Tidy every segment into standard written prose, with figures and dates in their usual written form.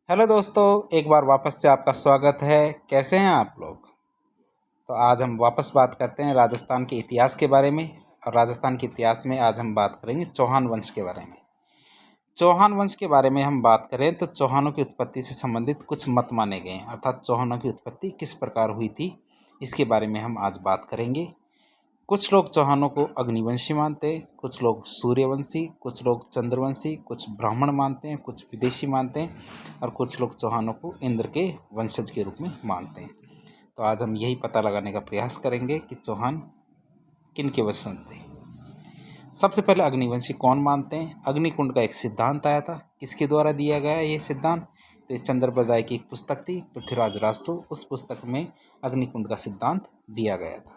Hello दोस्तों, एक बार वापस से आपका स्वागत है। कैसे हैं आप लोग? तो आज हम वापस बात करते हैं राजस्थान के इतिहास के बारे में। और राजस्थान के इतिहास में आज हम बात करेंगे चौहान वंश के बारे में। चौहान वंश के बारे में हम बात करें तो चौहानों की उत्पत्ति से संबंधित कुछ मत माने गए हैं, अर्थात चौहानों की उत्पत्ति किस प्रकार हुई थी, इसके बारे में हम आज बात करेंगे। कुछ लोग चौहानों को अग्निवंशी मानते हैं, कुछ लोग सूर्यवंशी, कुछ लोग चंद्रवंशी, कुछ ब्राह्मण मानते हैं, कुछ विदेशी मानते हैं और कुछ लोग चौहानों को इंद्र के वंशज के रूप में मानते हैं। तो आज हम यही पता लगाने का प्रयास करेंगे कि चौहान किन के वंशज थे। सबसे पहले अग्निवंशी कौन मानते हैं? अग्निकुंड का एक सिद्धांत आया था। किसके द्वारा दिया गया ये सिद्धांत? तो ये चंद्रप्रदाय की एक पुस्तक थी, पृथ्वीराज रासो। उस पुस्तक में अग्निकुंड का सिद्धांत दिया गया था।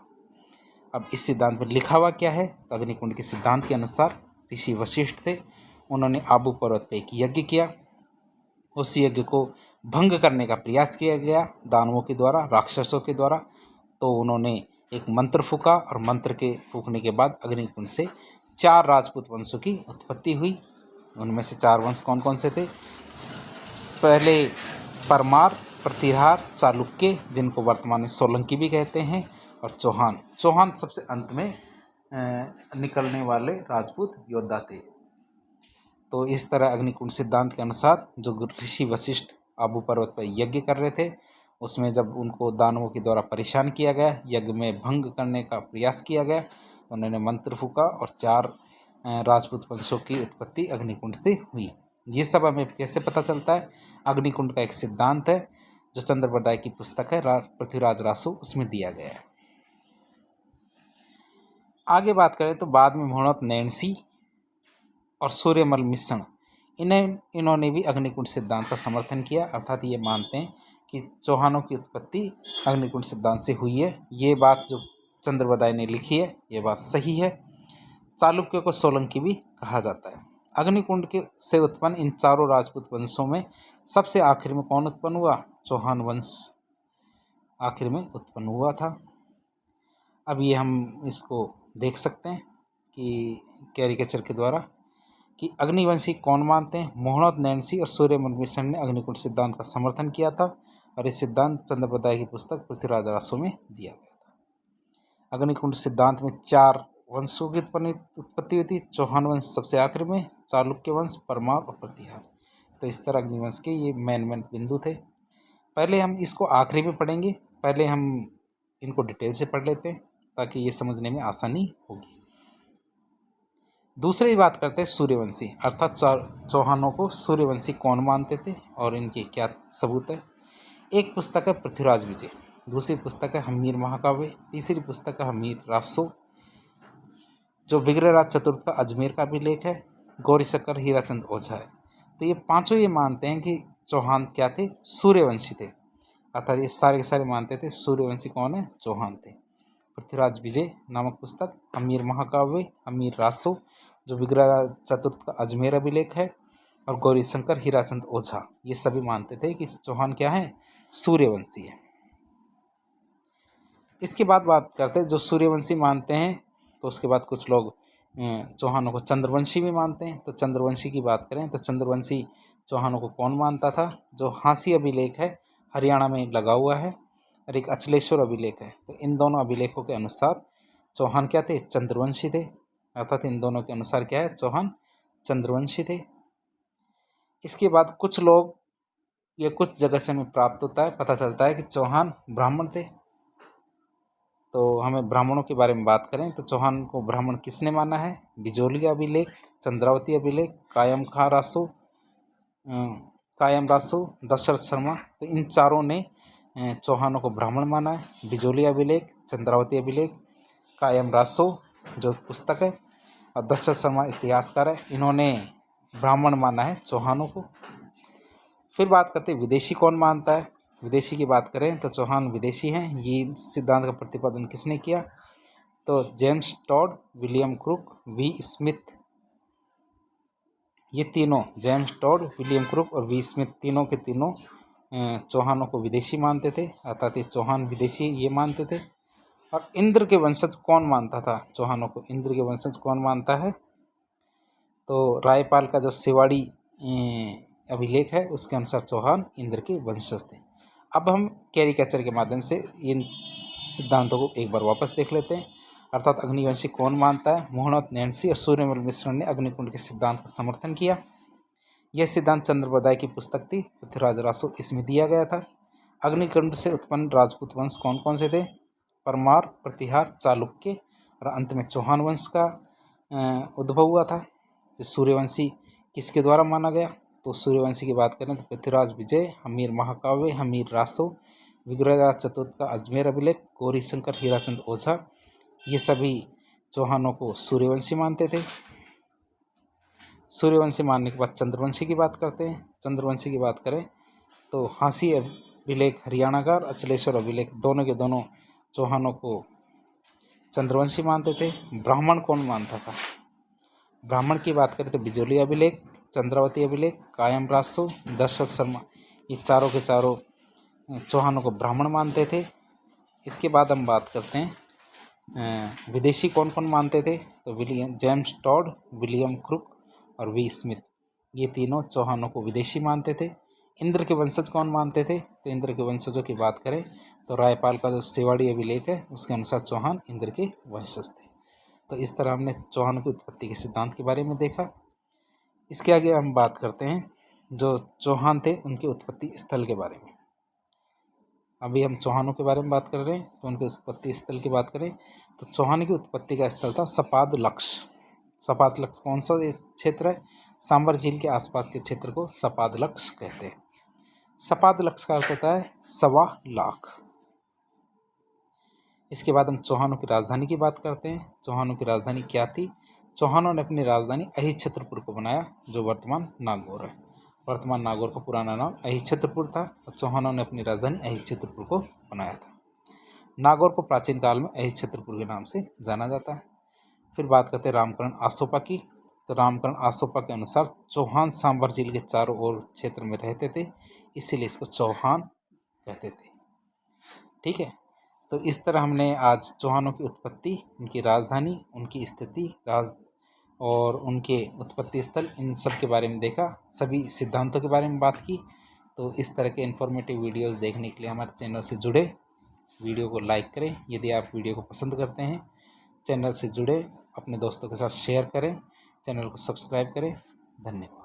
अब इस सिद्धांत में लिखा हुआ क्या है? तो अग्निकुंड के सिद्धांत के अनुसार ऋषि वशिष्ठ थे, उन्होंने आबू पर्वत पर एक यज्ञ किया। उस यज्ञ को भंग करने का प्रयास किया गया दानवों के द्वारा, राक्षसों के द्वारा। तो उन्होंने एक मंत्र फूका और मंत्र के फूकने के बाद अग्निकुंड से 4 राजपूत वंशों की उत्पत्ति हुई। उनमें से 4 वंश कौन कौन से थे? पहले परमार, प्रतिहार, चालुक्य, जिनको वर्तमान में सोलंकी भी कहते हैं, और चौहान। चौहान सबसे अंत में निकलने वाले राजपूत योद्धा थे। तो इस तरह अग्निकुंड सिद्धांत के अनुसार जो ऋषि वशिष्ठ आबू पर्वत पर यज्ञ कर रहे थे, उसमें जब उनको दानवों के द्वारा परेशान किया गया, यज्ञ में भंग करने का प्रयास किया गया, तो उन्होंने मंत्र फूका और 4 राजपूत वंशों की उत्पत्ति अग्निकुंड से हुई। ये सब हमें कैसे पता चलता है? अग्निकुंड का एक सिद्धांत है जो चंद्रप्रदाय की पुस्तक है पृथ्वीराज रासो, उसमें दिया गया है। आगे बात करें तो बाद में मोहनत नैणसी और सूर्यमल मिश्रण, इन्होंने भी अग्निकुंड सिद्धांत का समर्थन किया, अर्थात ये मानते हैं कि चौहानों की उत्पत्ति अग्निकुंड सिद्धांत से हुई है। ये बात जो चंद्रप्रदाय ने लिखी है, ये बात सही है। चालुक्य को सोलंकी भी कहा जाता है। अग्निकुंड के से उत्पन्न इन चारों राजपूत वंशों में सबसे आखिर में कौन उत्पन्न हुआ? चौहान वंश आखिर में उत्पन्न हुआ था। अब ये हम इसको देख सकते हैं कि कैरिकेचर के द्वारा कि अग्निवंशी कौन मानते हैं? मोहनद नैणसी और सूर्यमल मिश्रण ने अग्निकुंड सिद्धांत का समर्थन किया था और इस सिद्धांत चंद्रप्रदाय की पुस्तक पृथ्वीराज रासो में दिया गया था। अग्निकुंड सिद्धांत में 4 वंशों की उत्पत्ति हुई थी। चौहान वंश सबसे आखिर में, चालुक्य वंश, परमार और प्रतिहार। तो इस तरह अग्निवंश के ये मेन बिंदु थे। पहले हम इसको आखिरी में पढ़ेंगे, पहले हम इनको डिटेल से पढ़ लेते हैं ताकि ये समझने में आसानी होगी। दूसरी बात करते हैं सूर्यवंशी, अर्थात चौहानों को सूर्यवंशी कौन मानते थे और इनके क्या सबूत है। एक पुस्तक है पृथ्वीराज विजय, दूसरी पुस्तक है हमीर महाकाव्य, तीसरी पुस्तक है हमीर रासो, जो विग्रहराज चतुर्थ का अजमेर का अभिलेख है, गौरीशंकर हीराचंद ओझा है। तो ये पांचों ये मानते हैं कि चौहान क्या थे? सूर्यवंशी थे, अर्थात ये सारे के सारे मानते थे सूर्यवंशी कौन है? चौहान थे। पृथ्वीराज विजय नामक पुस्तक, हमीर महाकाव्य, हमीर रासो, जो विग्रहराज चतुर्थ का अजमेर अभिलेख है, और गौरीशंकर हीराचंद ओझा, ये सभी मानते थे कि चौहान क्या है? सूर्यवंशी है। इसके बाद बात करते हैं जो सूर्यवंशी मानते हैं, तो उसके बाद कुछ लोग चौहानों को चंद्रवंशी भी मानते हैं। तो चंद्रवंशी की बात करें तो चंद्रवंशी चौहानों को कौन मानता था? जो हाँसी अभिलेख है हरियाणा में लगा हुआ है और एक अचलेश्वर अभिलेख है। तो इन दोनों अभिलेखों के अनुसार चौहान क्या थे? चंद्रवंशी थे, अर्थात इन दोनों के अनुसार क्या है? चौहान चंद्रवंशी थे। इसके बाद कुछ लोग, ये कुछ जगह से हमें प्राप्त होता है, पता चलता है कि चौहान ब्राह्मण थे। तो हमें ब्राह्मणों के बारे में बात करें तो चौहान को ब्राह्मण किसने माना है? बिजोली अभिलेख, चंद्रावती अभिलेख, कायम रासो, दशरथ शर्मा, तो इन चारों ने चौहानों को ब्राह्मण माना है। बिजोली अभिलेख, चंद्रावती अभिलेख, कायम रासो जो पुस्तक है, और दशरथ शर्मा इतिहासकार है, इन्होंने ब्राह्मण माना है चौहानों को। फिर बात करते हैं विदेशी कौन मानता है। विदेशी की बात करें तो चौहान विदेशी हैं। ये सिद्धांत का प्रतिपादन किसने किया? तो James Tod, William Crooke, V Smith, ये तीनों, जेम्स टॉड, विलियम क्रुक और वी स्मिथ, तीनों के तीनों चौहानों को विदेशी मानते थे, अर्थात चौहान विदेशी ये मानते थे। और इंद्र के वंशज कौन मानता था चौहानों को? इंद्र के वंशज कौन मानता है? तो रायपाल का जो शिवाड़ी अभिलेख है उसके अनुसार चौहान इंद्र के वंशज थे। अब हम कैरिकेचर के माध्यम से इन सिद्धांतों को एक बार वापस देख लेते हैं। अर्थात अग्निवंशी कौन मानता है? मोहनत नैन्सी और सूर्यमल मिश्र ने अग्निकुंड के सिद्धांत का समर्थन किया। यह सिद्धांत चंद्रबदाय की पुस्तक थी पृथ्वीराज रासो, इसमें दिया गया था। अग्निकुंड से उत्पन्न राजपूत वंश कौन कौन से थे? परमार, प्रतिहार, चालुक्य और अंत में चौहान वंश का उद्भव हुआ था। सूर्यवंशी किसके द्वारा माना गया? तो सूर्यवंशी की बात करें तो पृथ्वीराज विजय, हमीर महाकाव्य, हमीर रासो, विग्रहराज चतुर्थ का अजमेर अभिलेख, गौरी शंकर, हीराचंद ओझा, ये सभी चौहानों को सूर्यवंशी मानते थे। सूर्यवंशी मानने के बाद चंद्रवंशी की बात करते हैं। चंद्रवंशी की बात करें तो हाँसी अभिलेख हरियाणा का, अचलेश्वर अभिलेख दोनों के दोनों चौहानों को चंद्रवंशी मानते थे। ब्राह्मण कौन मानता था? ब्राह्मण की बात करें तो बिजोली अभिलेख, चंद्रावती अभिलेख, कायम रासो, दशरथ शर्मा, ये चारों के चारों चौहानों को ब्राह्मण मानते थे। इसके बाद हम बात करते हैं विदेशी कौन कौन मानते थे? तो William James Tod, William Crooke और वी स्मिथ, ये तीनों चौहानों को विदेशी मानते थे। इंद्र के वंशज कौन मानते थे? तो इंद्र के वंशजों की बात करें तो रायपाल का जो सेवाड़ी अभिलेख है उसके अनुसार चौहान इंद्र के वंशज थे। तो इस तरह हमने चौहानों की उत्पत्ति के सिद्धांत के बारे में देखा। इसके आगे हम बात करते हैं जो चौहान थे उनके उत्पत्ति स्थल के बारे में। अभी हम चौहानों के बारे में बात कर रहे हैं तो उनके उत्पत्ति स्थल की बात करें तो चौहान की उत्पत्ति का स्थल था सपाद लक्ष। सपाद लक्ष कौन सा क्षेत्र है? सांबर झील के आसपास के क्षेत्र को सपाद लक्ष कहते हैं। सपाद लक्ष का अर्थ होता है 1.25 लाख। इसके बाद हम चौहानों की राजधानी की बात करते हैं। चौहानों की राजधानी क्या थी? चौहानों ने अपनी राजधानी अहिच्छत्रपुर को बनाया जो वर्तमान नागौर है। वर्तमान नागौर का पुराना नाम अहिच्छत्रपुर था और चौहानों ने अपनी राजधानी अहिच्छत्रपुर को बनाया था। नागौर को प्राचीन काल में अहिच्छत्रपुर के नाम से जाना जाता है। फिर बात करते हैं रामकरण आसोपा की। तो रामकरण आसोपा के अनुसार चौहान सांबर झील के चारों ओर क्षेत्र में रहते थे, इसीलिए इसको चौहान कहते थे। ठीक है, तो इस तरह हमने आज चौहानों की उत्पत्ति, उनकी राजधानी, उनकी स्थिति और उनके उत्पत्ति स्थल, इन सब के बारे में देखा, सभी सिद्धांतों के बारे में बात की। तो इस तरह के इन्फॉर्मेटिव वीडियोस देखने के लिए हमारे चैनल से जुड़े, वीडियो को लाइक करें यदि आप वीडियो को पसंद करते हैं, चैनल से जुड़े, अपने दोस्तों के साथ शेयर करें, चैनल को सब्सक्राइब करें। धन्यवाद।